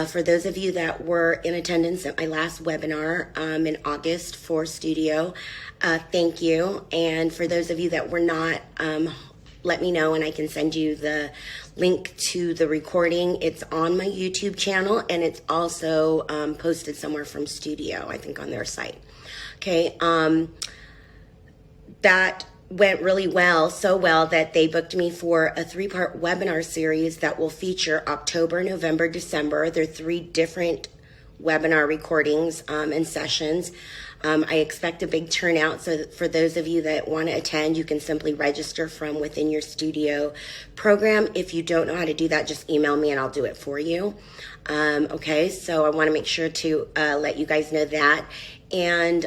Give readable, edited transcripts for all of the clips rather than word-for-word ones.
For those of you that were in attendance at my last webinar in August for Studio, thank you. And for those of you that were not, let me know and I can send you the link to the recording. It's on my YouTube channel and it's also posted somewhere from Studio, I think on their site. Okay, that went really well, so well that they booked me for a 3-part webinar series that will feature October, November, December. They're 3 different webinar recordings and sessions. I expect a big turnout, so for those of you that want to attend, you can simply register from within your Studio program. If you don't know how to do that, just email me and I'll do it for you. Okay, so I want to make sure to let you guys know that. And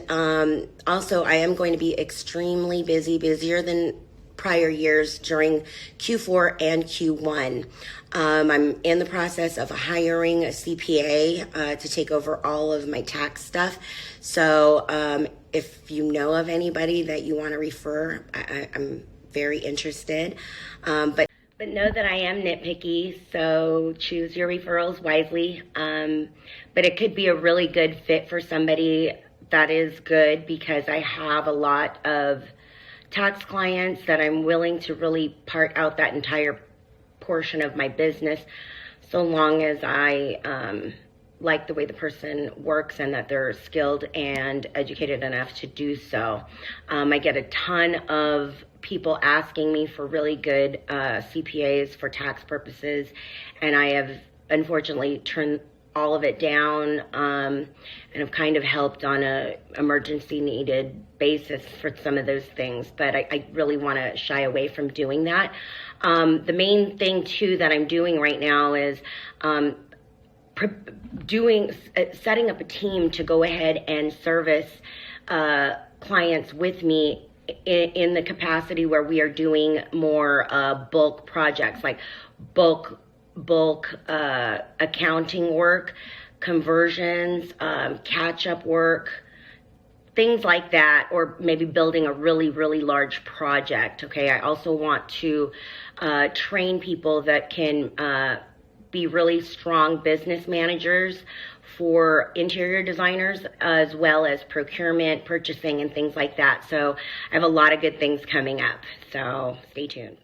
also, I am going to be extremely busy, busier than prior years during Q4 and Q1. I'm in the process of hiring a CPA to take over all of my tax stuff. So if you know of anybody that you want to refer, I'm very interested. But know that I am nitpicky, so choose your referrals wisely. But it could be a really good fit for somebody that is good, because I have a lot of tax clients that I'm willing to really part out that entire portion of my business, so long as I like the way the person works and that they're skilled and educated enough to do so. I get a ton of people asking me for really good CPAs for tax purposes, and I have unfortunately turned all of it down, and have kind of helped on a emergency needed basis for some of those things, but I really want to shy away from doing that. The main thing too that I'm doing right now is setting up a team to go ahead and service clients with me in the capacity where we are doing more bulk projects, like bulk accounting work, conversions, catch-up work, things like that, or maybe building a really, really large project. Okay, I also want to train people that can be really strong business managers for interior designers, as well as procurement, purchasing, and things like that. So I have a lot of good things coming up, so stay tuned.